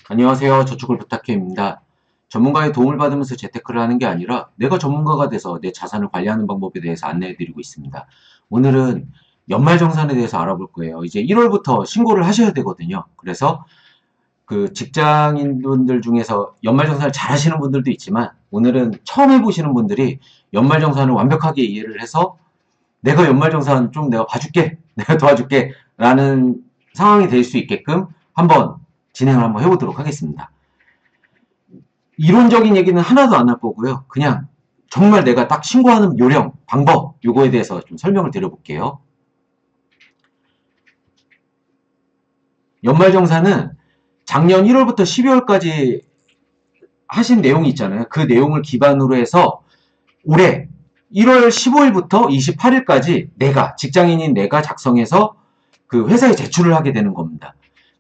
안녕하세요. 저축을 부탁해입니다. 전문가의 도움을 받으면서 재테크를 하는 게 아니라 내가 전문가가 돼서 내 자산을 관리하는 방법에 대해서 안내해드리고 있습니다. 오늘은 연말정산에 대해서 알아볼 거예요. 이제 1월부터 신고를 하셔야 되거든요. 그래서 그 직장인분들 중에서 연말정산을 잘 하시는 분들도 있지만 오늘은 처음 해보시는 분들이 연말정산을 완벽하게 이해를 해서 내가 연말정산 좀 내가 봐줄게, 내가 도와줄게 라는 상황이 될 수 있게끔 한번 진행을 한번 해보도록 하겠습니다. 이론적인 얘기는 하나도 안 할 거고요. 그냥 정말 내가 딱 신고하는 요령, 방법, 요거에 대해서 좀 설명을 드려볼게요. 연말정산은 작년 1월부터 12월까지 하신 내용이 있잖아요. 그 내용을 기반으로 해서 올해 1월 15일부터 28일까지 내가, 직장인인 내가 작성해서 그 회사에 제출을 하게 되는 겁니다.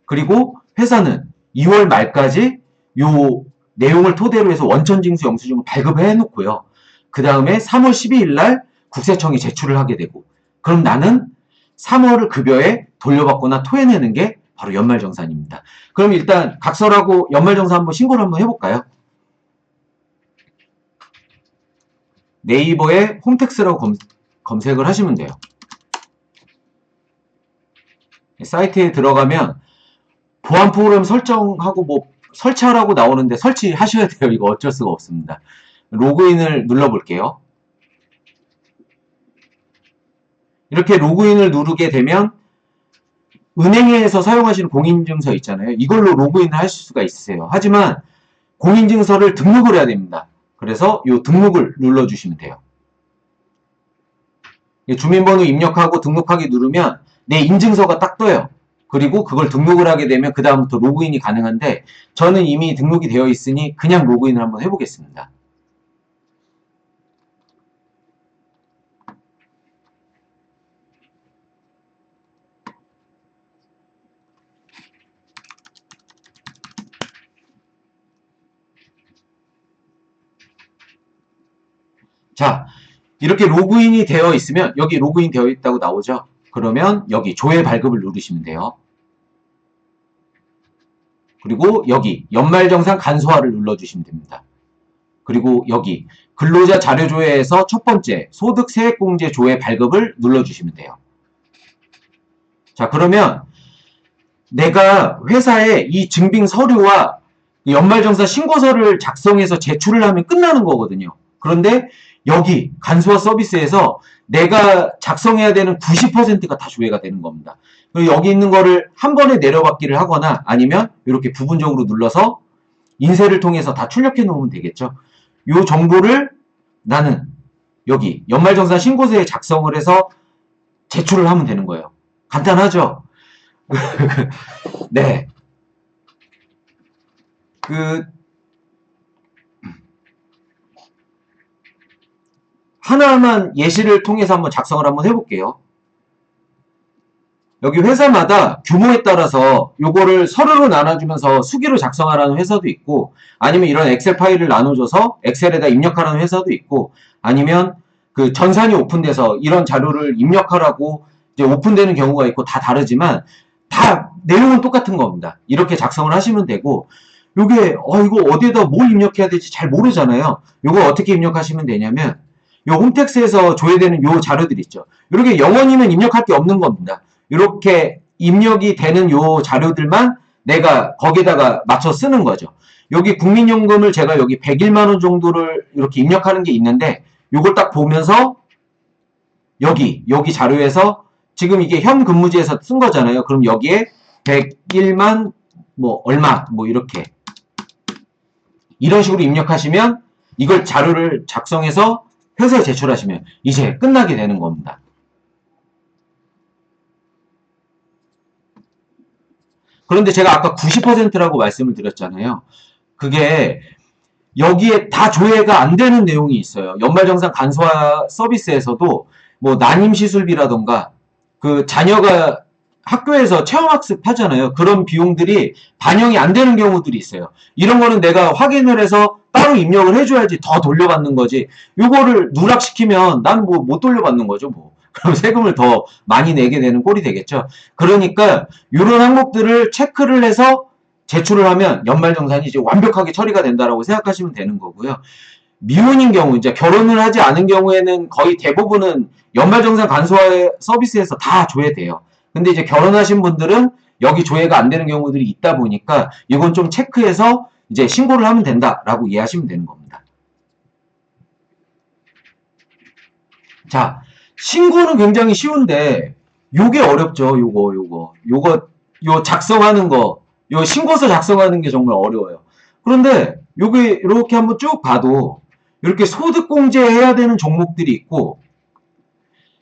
그리고 회사는 2월 말까지 요 내용을 토대로 해서 원천징수 영수증을 발급해 놓고요. 그 다음에 3월 12일 날 국세청이 제출을 하게 되고, 그럼 나는 3월을 급여에 돌려받거나 토해내는 게 바로 연말정산입니다. 그럼 일단 각설하고 연말정산 한번 신고를 한번 해볼까요? 네이버에 홈택스라고 검색을 하시면 돼요. 사이트에 들어가면 보안 프로그램 설정하고 뭐 설치하라고 나오는데 설치하셔야 돼요. 이거 어쩔 수가 없습니다. 로그인을 눌러볼게요. 이렇게 로그인을 누르게 되면 은행에서 사용하시는 공인증서 있잖아요. 이걸로 로그인을 하실 수가 있으세요. 하지만 공인증서를 등록을 해야 됩니다. 그래서 이 등록을 눌러주시면 돼요. 주민번호 입력하고 등록하기 누르면 내 인증서가 딱 떠요. 그리고 그걸 등록을 하게 되면 그 다음부터 로그인이 가능한데 저는 이미 등록이 되어 있으니 그냥 로그인을 한번 해보겠습니다. 자, 이렇게 로그인이 되어 있으면 여기 로그인 되어 있다고 나오죠? 그러면 여기 조회 발급을 누르시면 돼요. 그리고 여기 연말정산 간소화를 눌러주시면 됩니다. 그리고 여기 근로자 자료조회에서 첫 번째 소득 세액공제 조회 발급을 눌러주시면 돼요. 자, 그러면 내가 회사에 이 증빙 서류와 연말정산 신고서를 작성해서 제출을 하면 끝나는 거거든요. 그런데 여기 간소화 서비스에서 내가 작성해야 되는 90%가 다 조회가 되는 겁니다. 그리고 여기 있는 거를 한 번에 내려받기를 하거나 아니면 이렇게 부분적으로 눌러서 인쇄를 통해서 다 출력해 놓으면 되겠죠. 이 정보를 나는 여기 연말정산 신고서에 작성을 해서 제출을 하면 되는 거예요. 간단하죠? 네. 하나만 예시를 통해서 한번 작성을 한번 해볼게요. 여기 회사마다 규모에 따라서 요거를 서류로 나눠주면서 수기로 작성하라는 회사도 있고 아니면 이런 엑셀 파일을 나눠줘서 엑셀에다 입력하라는 회사도 있고 아니면 그 전산이 오픈돼서 이런 자료를 입력하라고 이제 오픈되는 경우가 있고 다 다르지만 다 내용은 똑같은 겁니다. 이렇게 작성을 하시면 되고 요게 이거 어디에다 뭘 입력해야 될지 잘 모르잖아요. 요거 어떻게 입력하시면 되냐면 요 홈택스에서 조회되는 요 자료들 있죠. 이렇게 영원히는 입력할 게 없는 겁니다. 이렇게 입력이 되는 요 자료들만 내가 거기다가 맞춰 쓰는 거죠. 여기 국민연금을 제가 여기 101만 원 정도를 이렇게 입력하는 게 있는데 요걸 딱 보면서 여기 자료에서 지금 이게 현 근무지에서 쓴 거잖아요. 그럼 여기에 101만 뭐 얼마 뭐 이렇게 이런 식으로 입력하시면 이걸 자료를 작성해서 회사에 제출하시면 이제 끝나게 되는 겁니다. 그런데 제가 아까 90%라고 말씀을 드렸잖아요. 그게 여기에 다 조회가 안 되는 내용이 있어요. 연말정산 간소화 서비스에서도 뭐 난임시술비라던가 그 자녀가 학교에서 체험학습 하잖아요. 그런 비용들이 반영이 안 되는 경우들이 있어요. 이런 거는 내가 확인을 해서 따로 입력을 해줘야지 더 돌려받는 거지. 요거를 누락시키면 난 뭐 못 돌려받는 거죠. 뭐. 그럼 세금을 더 많이 내게 되는 꼴이 되겠죠. 그러니까 이런 항목들을 체크를 해서 제출을 하면 연말정산이 이제 완벽하게 처리가 된다라고 생각하시면 되는 거고요. 미혼인 경우, 이제 결혼을 하지 않은 경우에는 거의 대부분은 연말정산 간소화 서비스에서 다 조회돼요. 근데 이제 결혼하신 분들은 여기 조회가 안 되는 경우들이 있다 보니까 이건 좀 체크해서 이제 신고를 하면 된다라고 이해하시면 되는 겁니다. 자, 신고는 굉장히 쉬운데 요게 어렵죠. 요거 작성하는 거, 요 신고서 작성하는 게 정말 어려워요. 그런데 요게 이렇게 한번 쭉 봐도 이렇게 소득공제해야 되는 종목들이 있고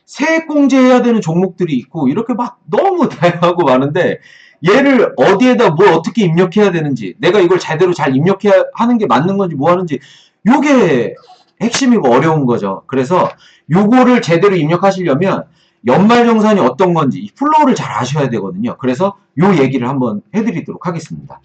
세액공제해야 되는 종목들이 있고 이렇게 막 너무 다양하고 많은데 얘를 어디에다 뭘 어떻게 입력해야 되는지, 내가 이걸 제대로 잘 입력해야 하는 게 맞는 건지 뭐 하는지, 요게 핵심이고 어려운 거죠. 그래서 요거를 제대로 입력하시려면 연말정산이 어떤 건지 이 플로우를 잘 아셔야 되거든요. 그래서 요 얘기를 한번 해드리도록 하겠습니다.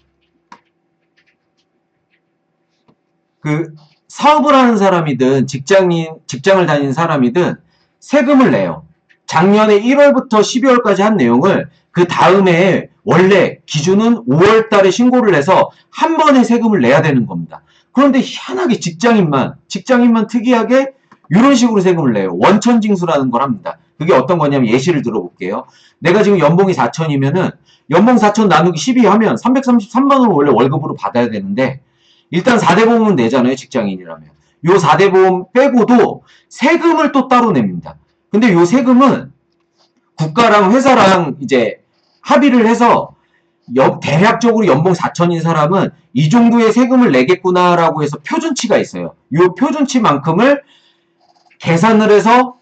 그 사업을 하는 사람이든 직장을 다니는 사람이든 세금을 내요. 작년에 1월부터 12월까지 한 내용을 그 다음에 원래 기준은 5월 달에 신고를 해서 한 번에 세금을 내야 되는 겁니다. 그런데 희한하게 직장인만 특이하게 이런 식으로 세금을 내요. 원천징수라는 걸 합니다. 그게 어떤 거냐면 예시를 들어볼게요. 내가 지금 연봉이 4천이면은 연봉 4천 나누기 12 하면 333만 원을 원래 월급으로 받아야 되는데 일단 4대 보험은 내잖아요. 직장인이라면. 요 4대 보험 빼고도 세금을 또 따로 냅니다. 근데 요 세금은 국가랑 회사랑 이제 합의를 해서 대략적으로 연봉 4천인 사람은 이 정도의 세금을 내겠구나라고 해서 표준치가 있어요. 요 표준치만큼을 계산을 해서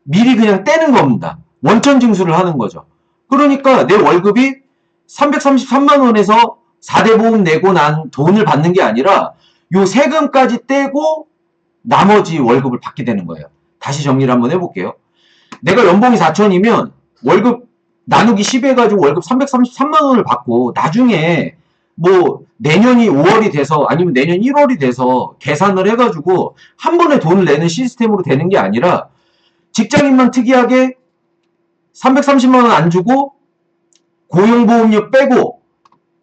미리 그냥 떼는 겁니다. 원천 징수를 하는 거죠. 그러니까 내 월급이 333만 원에서 4대 보험 내고 난 돈을 받는 게 아니라 요 세금까지 떼고 나머지 월급을 받게 되는 거예요. 다시 정리를 한번 해볼게요. 내가 연봉이 4천이면 월급 나누기 10 해가지고 월급 333만 원을 받고 나중에 뭐 내년이 5월이 돼서 아니면 내년 1월이 돼서 계산을 해가지고 한 번에 돈을 내는 시스템으로 되는 게 아니라 직장인만 특이하게 330만 원 안 주고 고용보험료 빼고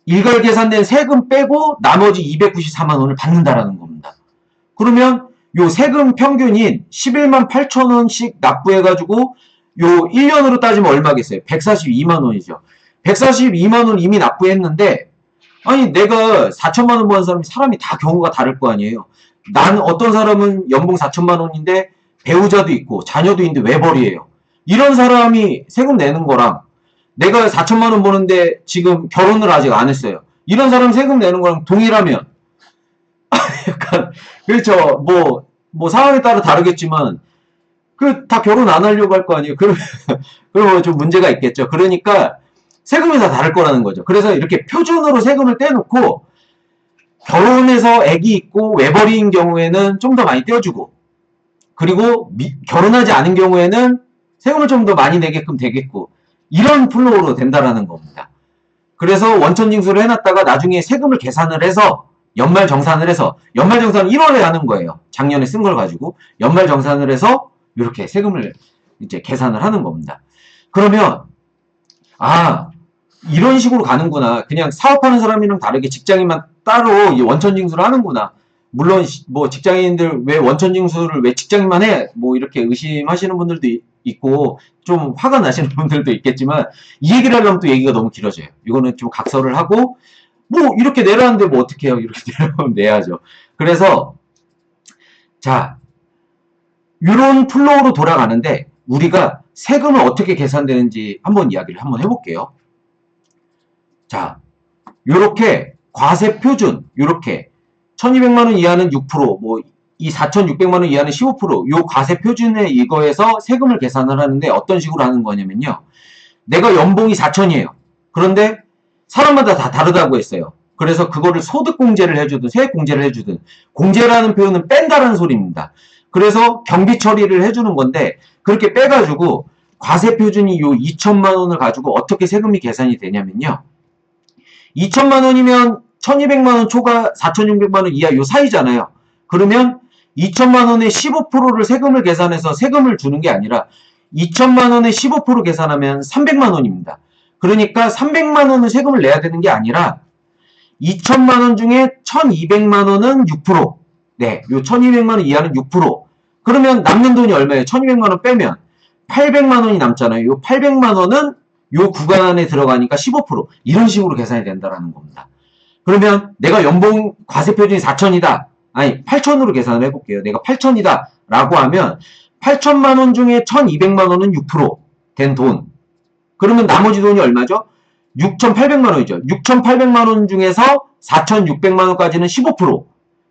일괄 계산된 세금 빼고 나머지 294만 원을 받는다라는 겁니다. 그러면 요 세금 평균인 11만 8천 원씩 납부해가지고 요 1년으로 따지면 얼마겠어요? 142만 원이죠. 142만 원 이미 납부했는데 아니 내가 4천만 원 버는 사람이 다 경우가 다를 거 아니에요. 난 어떤 사람은 연봉 4천만 원인데 배우자도 있고 자녀도 있는데 외벌이에요. 이런 사람이 세금 내는 거랑 내가 4천만 원 버는데 지금 결혼을 아직 안 했어요. 이런 사람 세금 내는 거랑 동일하면 약간 그렇죠. 뭐 상황에 따라 다르겠지만 그 다 결혼 안 하려고 할 거 아니에요. 그러면 좀 문제가 있겠죠. 그러니까 세금이 다 다를 거라는 거죠. 그래서 이렇게 표준으로 세금을 떼놓고 결혼해서 아기 있고 외벌이인 경우에는 좀 더 많이 떼어주고 그리고 결혼하지 않은 경우에는 세금을 좀 더 많이 내게끔 되겠고 이런 플로우로 된다라는 겁니다. 그래서 원천징수를 해놨다가 나중에 세금을 계산을 해서 연말정산을 해서 연말정산은 1월에 하는 거예요. 작년에 쓴 걸 가지고 연말정산을 해서 이렇게 세금을 이제 계산을 하는 겁니다. 그러면 이런 식으로 가는구나. 그냥 사업하는 사람이랑 다르게 직장인만 따로 원천징수를 하는구나. 물론 뭐 직장인들 왜 원천징수를 왜 직장인만 해? 뭐 이렇게 의심하시는 분들도 있고 좀 화가 나시는 분들도 있겠지만 이 얘기를 하려면 또 얘기가 너무 길어져요. 이거는 좀 각서를 하고 뭐 이렇게 내라는데 뭐 어떻게 해요? 이렇게 내려면 내야죠. 그래서 자 이런 플로우로 돌아가는데 우리가 세금을 어떻게 계산되는지 한번 이야기를 한번 해볼게요. 자, 요렇게 과세 표준, 요렇게 1200만 원 이하는 6%, 뭐 이 4600만 원 이하는 15%, 요 과세 표준에 이거에서 세금을 계산을 하는데 어떤 식으로 하는 거냐면요. 내가 연봉이 4천이에요. 그런데 사람마다 다 다르다고 했어요. 그래서 그거를 소득공제를 해주든 세액공제를 해주든 공제라는 표현은 뺀다라는 소리입니다. 그래서 경비 처리를 해주는 건데 그렇게 빼가지고 과세 표준이 요 2천만 원을 가지고 어떻게 세금이 계산이 되냐면요. 2천만 원이면 1200만 원 초과 4600만 원 이하 요 사이잖아요. 그러면 2천만 원의 15%를 세금을 계산해서 세금을 주는 게 아니라 2천만 원의 15% 계산하면 300만 원입니다. 그러니까 300만 원은 세금을 내야 되는 게 아니라 2천만 원 중에 1,200만 원은 6%. 네, 요 1,200만 원 이하는 6%. 그러면 남는 돈이 얼마예요? 1,200만 원 빼면 800만 원이 남잖아요. 요 800만 원은 요 구간 안에 들어가니까 15%. 이런 식으로 계산이 된다라는 겁니다. 그러면 내가 연봉 과세 표준이 4천이다. 아니 8천으로 계산을 해볼게요. 내가 8천이다 라고 하면 8천만 원 중에 1,200만 원은 6%된 돈. 그러면 나머지 돈이 얼마죠? 6,800만 원이죠. 6,800만 원 중에서 4,600만 원까지는 15%.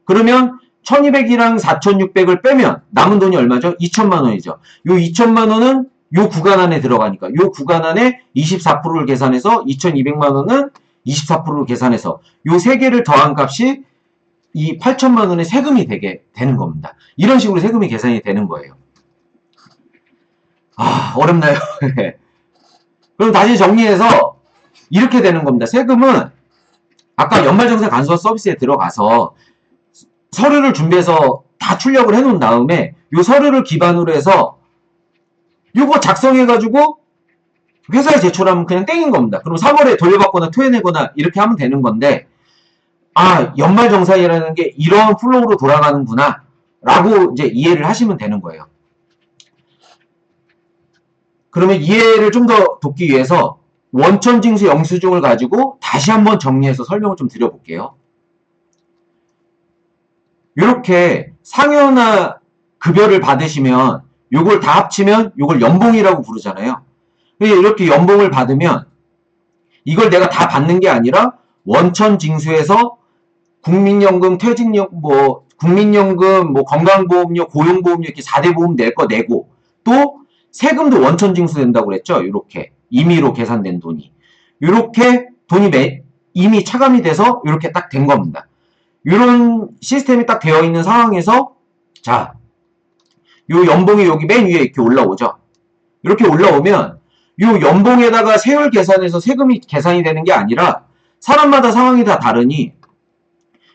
그러면 1,200이랑 4,600을 빼면 남은 돈이 얼마죠? 2천만 원이죠. 요 2천만 원은 요 구간 안에 들어가니까 요 구간 안에 24%를 계산해서 2,200만 원은 24%를 계산해서 요 세 개를 더한 값이 이 8천만 원의 세금이 되게 되는 겁니다. 이런 식으로 세금이 계산이 되는 거예요. 아, 어렵나요? 그럼 다시 정리해서 이렇게 되는 겁니다. 세금은 아까 연말정산 간소화 서비스에 들어가서 서류를 준비해서 다 출력을 해놓은 다음에 요 서류를 기반으로 해서 요거 작성해가지고 회사에 제출하면 그냥 땡인 겁니다. 그럼 3월에 돌려받거나 토해내거나 이렇게 하면 되는 건데, 아, 연말정산이라는 게 이런 플로우로 돌아가는구나 라고 이제 이해를 하시면 되는 거예요. 그러면 이해를 좀 더 돕기 위해서 원천징수 영수증을 가지고 다시 한번 정리해서 설명을 좀 드려볼게요. 이렇게 상여나 급여를 받으시면 요걸 다 합치면 요걸 연봉이라고 부르잖아요. 이렇게 연봉을 받으면 이걸 내가 다 받는 게 아니라 원천징수에서 국민연금, 퇴직연금, 국민연금, 건강보험료, 고용보험료 이렇게 4대 보험 낼 거 내고 또 세금도 원천징수 된다고 그랬죠. 이렇게 임의로 계산된 돈이. 이렇게 돈이 이미 차감이 돼서 이렇게 딱 된 겁니다. 이런 시스템이 딱 되어 있는 상황에서 자, 요 연봉이 여기 맨 위에 이렇게 올라오죠. 이렇게 올라오면 요 연봉에다가 세율 계산해서 세금이 계산이 되는 게 아니라 사람마다 상황이 다 다르니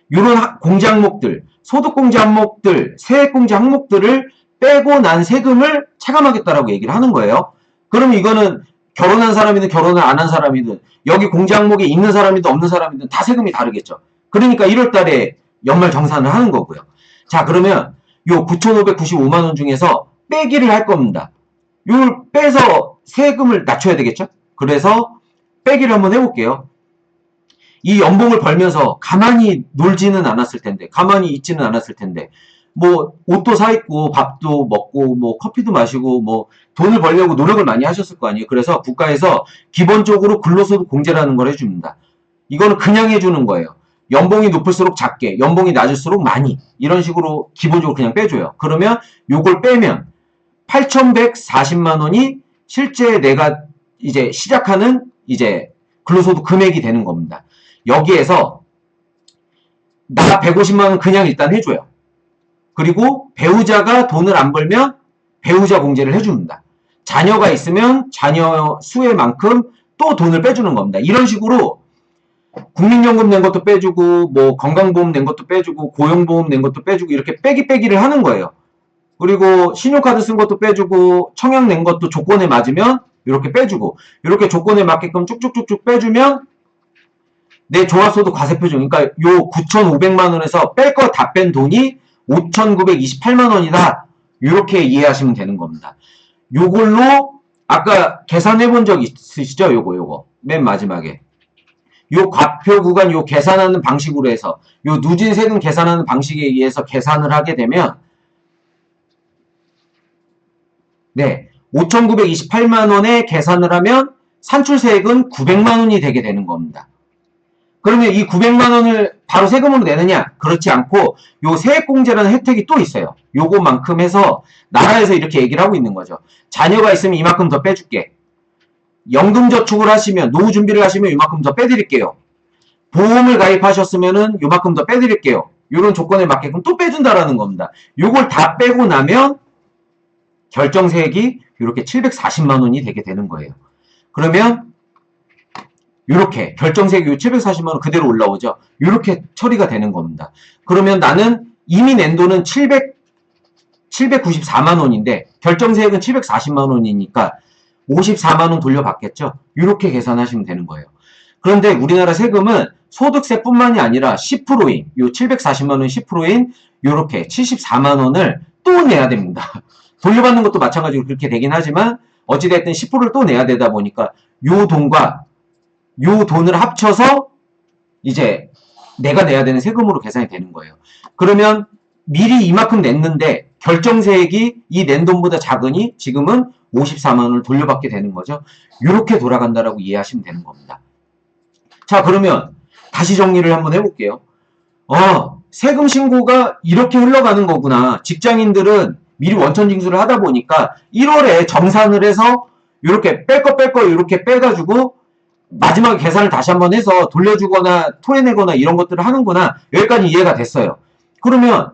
이런 공제 항목들, 소득공제 항목들, 세액공제 항목들을 빼고 난 세금을 차감하겠다라고 얘기를 하는 거예요. 그럼 이거는 결혼한 사람이든 결혼을 안 한 사람이든 여기 공제 항목에 있는 사람이든 없는 사람이든 다 세금이 다르겠죠. 그러니까 1월 달에 연말 정산을 하는 거고요. 자, 그러면 요 9,595만 원 중에서 빼기를 할 겁니다. 요걸 빼서 세금을 낮춰야 되겠죠? 그래서 빼기를 한번 해볼게요. 이 연봉을 벌면서 가만히 놀지는 않았을 텐데, 가만히 있지는 않았을 텐데, 옷도 사 입고, 밥도 먹고, 커피도 마시고, 돈을 벌려고 노력을 많이 하셨을 거 아니에요. 그래서 국가에서 기본적으로 근로소득 공제라는 걸 해줍니다. 이거는 그냥 해주는 거예요. 연봉이 높을수록 작게, 연봉이 낮을수록 많이, 이런 식으로 기본적으로 그냥 빼줘요. 그러면 요걸 빼면 8,140만 원이 실제 내가 이제 시작하는 이제 근로소득 금액이 되는 겁니다. 여기에서 나 150만 원 그냥 일단 해줘요. 그리고 배우자가 돈을 안 벌면 배우자 공제를 해줍니다. 자녀가 있으면 자녀 수의 만큼 또 돈을 빼주는 겁니다. 이런 식으로 국민연금 낸 것도 빼주고 건강보험 낸 것도 빼주고 고용보험 낸 것도 빼주고 이렇게 빼기를 하는 거예요. 그리고 신용카드 쓴 것도 빼주고 청약 낸 것도 조건에 맞으면 이렇게 빼주고 이렇게 조건에 맞게끔 쭉쭉쭉쭉 빼주면 내 종합소득 과세표준, 그러니까 요 9,500만 원에서 뺄 거 다 뺀 돈이 5,928만 원이다. 이렇게 이해하시면 되는 겁니다. 요걸로 아까 계산해 본 적 있으시죠? 요거 맨 마지막에 요 과표 구간 요 계산하는 방식으로 해서 요 누진 세금 계산하는 방식에 의해서 계산을 하게 되면 네, 5,928만 원에 계산을 하면 산출세액은 900만 원이 되게 되는 겁니다. 그러면 이 900만 원을 바로 세금으로 내느냐? 그렇지 않고 요 세액공제라는 혜택이 또 있어요. 요거만큼 해서 나라에서 이렇게 얘기를 하고 있는 거죠. 자녀가 있으면 이만큼 더 빼줄게. 연금저축을 하시면 노후 준비를 하시면 이만큼 더 빼드릴게요. 보험을 가입하셨으면은 요만큼 더 빼드릴게요. 요런 조건에 맞게끔 또 빼준다라는 겁니다. 요걸 다 빼고 나면 결정세액이 이렇게 740만 원이 되게 되는 거예요. 그러면 이렇게 결정세액이 740만 원 그대로 올라오죠. 이렇게 처리가 되는 겁니다. 그러면 나는 이미 낸 돈은 794만 원인데 결정세액은 740만 원이니까 54만 원 돌려받겠죠. 이렇게 계산하시면 되는 거예요. 그런데 우리나라 세금은 소득세뿐만이 아니라 10%인 요 740만 원 10%인 요렇게 74만 원을 또 내야 됩니다. 돌려받는 것도 마찬가지로 그렇게 되긴 하지만 어찌됐든 10%를 또 내야 되다 보니까 요 돈과 요 돈을 합쳐서 이제 내가 내야 되는 세금으로 계산이 되는 거예요. 그러면 미리 이만큼 냈는데 결정세액이 이 낸 돈보다 작으니 지금은 54만 원을 돌려받게 되는 거죠. 이렇게 돌아간다라고 이해하시면 되는 겁니다. 자, 그러면 다시 정리를 한번 해볼게요. 세금 신고가 이렇게 흘러가는 거구나. 직장인들은 미리 원천 징수를 하다 보니까 1월에 정산을 해서 이렇게 뺄 거 이렇게 빼가지고 마지막에 계산을 다시 한번 해서 돌려주거나 토해내거나 이런 것들을 하는구나. 여기까지 이해가 됐어요. 그러면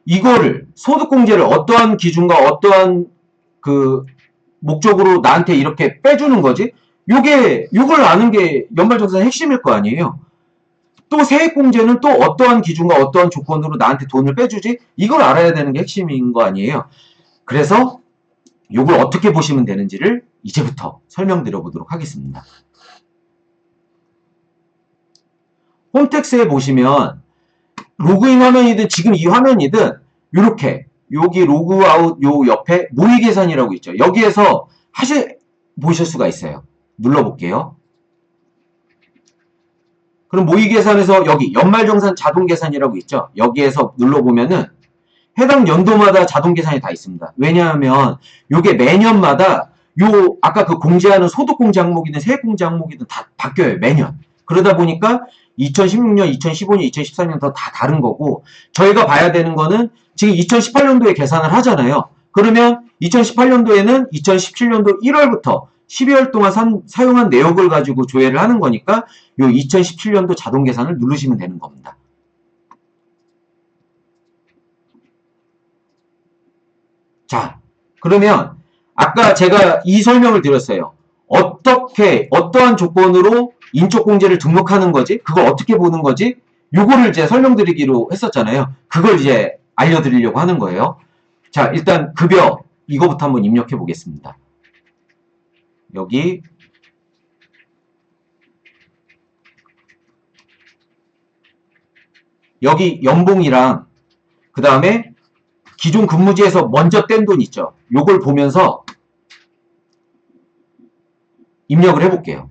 이거를 소득공제를 어떠한 기준과 어떠한 그 목적으로 나한테 이렇게 빼주는 거지? 요걸 아는 게 연말정산의 핵심일 거 아니에요. 또 세액공제는 또 어떠한 기준과 어떠한 조건으로 나한테 돈을 빼주지? 이걸 알아야 되는 게 핵심인 거 아니에요. 그래서 요걸 어떻게 보시면 되는지를 이제부터 설명드려 보도록 하겠습니다. 홈택스에 보시면 로그인 화면이든 지금 이 화면이든 이렇게 여기 로그아웃 요 옆에 모의계산이라고 있죠. 여기에서 보실 수가 있어요. 눌러볼게요. 그럼 모의계산에서 여기 연말정산 자동계산이라고 있죠. 여기에서 눌러보면은 해당 연도마다 자동계산이 다 있습니다. 왜냐하면 요게 매년마다 아까 그 공제하는 소득공제 항목이든 세액공제 항목이든 다 바뀌어요. 매년. 그러다 보니까 2016년, 2015년, 2014년 더 다 다른 거고 저희가 봐야 되는 거는 지금 2018년도에 계산을 하잖아요. 그러면 2018년도에는 2017년도 1월부터 12월 동안 사용한 내역을 가지고 조회를 하는 거니까 요 2017년도 자동 계산을 누르시면 되는 겁니다. 자, 그러면 아까 제가 이 설명을 드렸어요. 어떠한 조건으로 인적공제를 등록하는 거지? 그걸 어떻게 보는 거지? 요거를 이제 설명드리기로 했었잖아요. 그걸 이제 알려드리려고 하는 거예요. 자, 일단 급여 이거부터 한번 입력해 보겠습니다. 여기 연봉이랑 그 다음에 기존 근무지에서 먼저 뗀 돈 있죠. 요걸 보면서 입력을 해볼게요.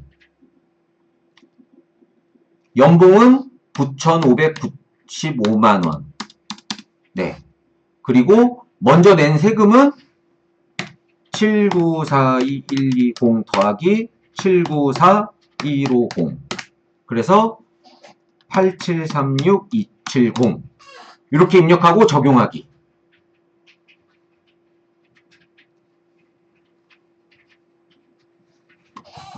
연봉은 9,595만 원. 네. 그리고 먼저 낸 세금은 7942120 더하기 794150. 그래서 8736270. 이렇게 입력하고 적용하기.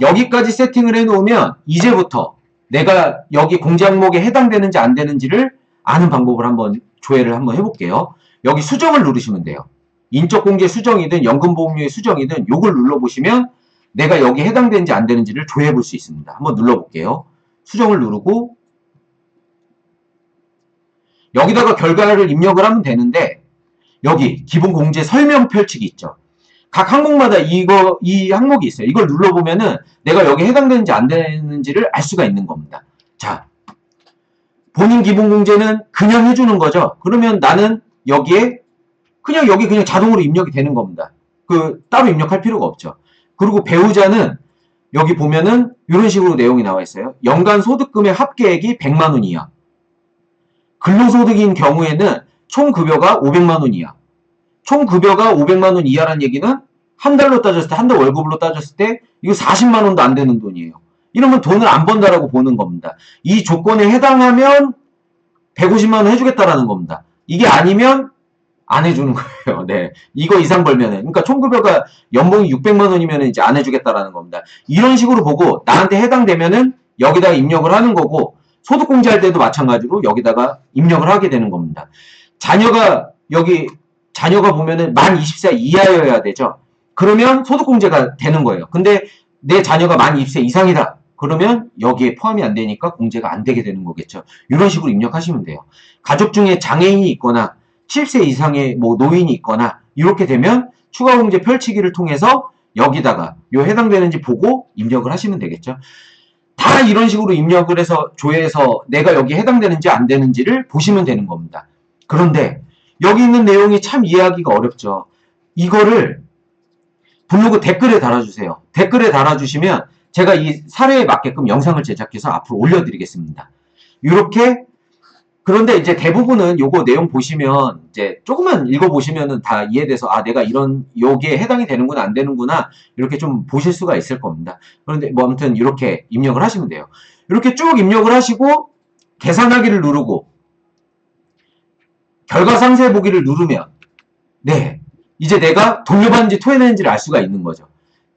여기까지 세팅을 해놓으면 이제부터 내가 여기 공제 항목에 해당되는지 안 되는지를 아는 방법을 한번 조회를 한번 해볼게요. 여기 수정을 누르시면 돼요. 인적공제 수정이든 연금보험료의 수정이든 요걸 눌러보시면 내가 여기 해당되는지 안 되는지를 조회해 볼 수 있습니다. 한번 눌러볼게요. 수정을 누르고 여기다가 결과를 입력을 하면 되는데 여기 기본공제 설명 펼치기 있죠. 각 항목마다 이 항목이 있어요. 이걸 눌러보면은 내가 여기 해당되는지 안 되는지를 알 수가 있는 겁니다. 자, 본인 기본공제는 그냥 해주는 거죠. 그러면 나는 여기 그냥 자동으로 입력이 되는 겁니다. 따로 입력할 필요가 없죠. 그리고 배우자는 여기 보면은 이런 식으로 내용이 나와 있어요. 연간 소득금의 합계액이 100만 원 이하. 근로소득인 경우에는 총 급여가 500만 원 이하. 총 급여가 500만 원 이하라는 얘기는 한 달로 따졌을 때, 한 달 월급으로 따졌을 때 이거 40만 원도 안 되는 돈이에요. 이러면 돈을 안 번다라고 보는 겁니다. 이 조건에 해당하면 150만 원 해주겠다라는 겁니다. 이게 아니면 안 해주는 거예요. 네. 이거 이상 벌면은. 그러니까 총급여가 연봉이 600만 원이면 이제 안 해주겠다라는 겁니다. 이런 식으로 보고 나한테 해당되면은 여기다가 입력을 하는 거고 소득공제할 때도 마찬가지로 여기다가 입력을 하게 되는 겁니다. 자녀가 보면은 만 20세 이하여야 되죠. 그러면 소득공제가 되는 거예요. 근데 내 자녀가 만 20세 이상이다. 그러면 여기에 포함이 안 되니까 공제가 안 되게 되는 거겠죠. 이런 식으로 입력하시면 돼요. 가족 중에 장애인이 있거나 70세 이상의 노인이 있거나 이렇게 되면 추가 공제 펼치기를 통해서 여기다가 해당되는지 보고 입력을 하시면 되겠죠. 다 이런 식으로 입력을 해서 조회해서 내가 여기 해당되는지 안 되는지를 보시면 되는 겁니다. 그런데 여기 있는 내용이 참 이해하기가 어렵죠. 이거를 블로그 댓글에 달아주세요. 댓글에 달아주시면 제가 이 사례에 맞게끔 영상을 제작해서 앞으로 올려드리겠습니다. 이렇게 그런데 이제 대부분은 요거 내용 보시면 이제 조금만 읽어보시면은 다 이해돼서 아 내가 이런 요게 해당이 되는구나 안 되는구나 이렇게 좀 보실 수가 있을 겁니다. 그런데 뭐 아무튼 이렇게 입력을 하시면 돼요. 이렇게 쭉 입력을 하시고 계산하기를 누르고 결과 상세 보기를 누르면 네 이제 내가 돌려받는지 토해내는지를 알 수가 있는 거죠.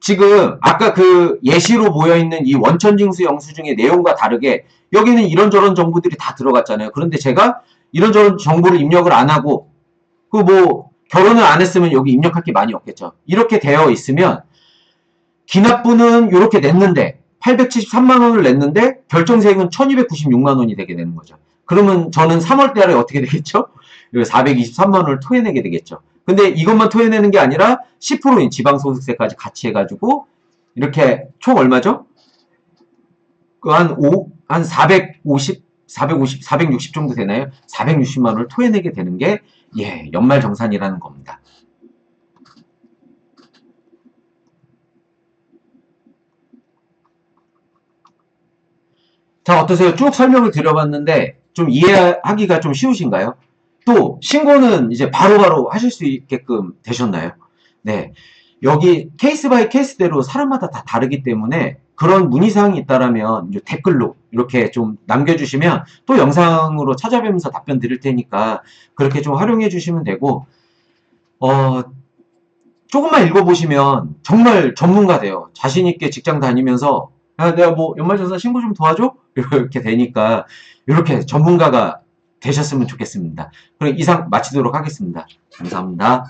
지금 아까 그 예시로 보여있는 이 원천징수 영수 증의 내용과 다르게 여기는 이런저런 정보들이 다 들어갔잖아요. 그런데 제가 이런저런 정보를 입력을 안 하고 그 뭐 결혼을 안 했으면 여기 입력할 게 많이 없겠죠. 이렇게 되어 있으면 기납부는 이렇게 냈는데 873만 원을 냈는데 결정세액은 1296만 원이 되게 되는 거죠. 그러면 저는 3월 달에 어떻게 되겠죠? 423만 원을 토해내게 되겠죠. 근데 이것만 토해내는 게 아니라 10%인 지방소득세까지 같이 해가지고 이렇게 총 얼마죠? 한 460 정도 되나요? 460만 원을 토해내게 되는 게 예, 연말정산이라는 겁니다. 자, 어떠세요? 쭉 설명을 드려봤는데 좀 이해하기가 좀 쉬우신가요? 또 신고는 이제 바로바로 하실 수 있게끔 되셨나요? 네. 여기 케이스 바이 케이스대로 사람마다 다 다르기 때문에 그런 문의사항이 있다라면 댓글로 이렇게 좀 남겨주시면 또 영상으로 찾아뵈면서 답변 드릴 테니까 그렇게 좀 활용해 주시면 되고 조금만 읽어보시면 정말 전문가 돼요. 자신있게 직장 다니면서 야, 내가 뭐 연말정산 신고 좀 도와줘? 이렇게 되니까 이렇게 전문가가 되셨으면 좋겠습니다. 그럼 이상 마치도록 하겠습니다. 감사합니다.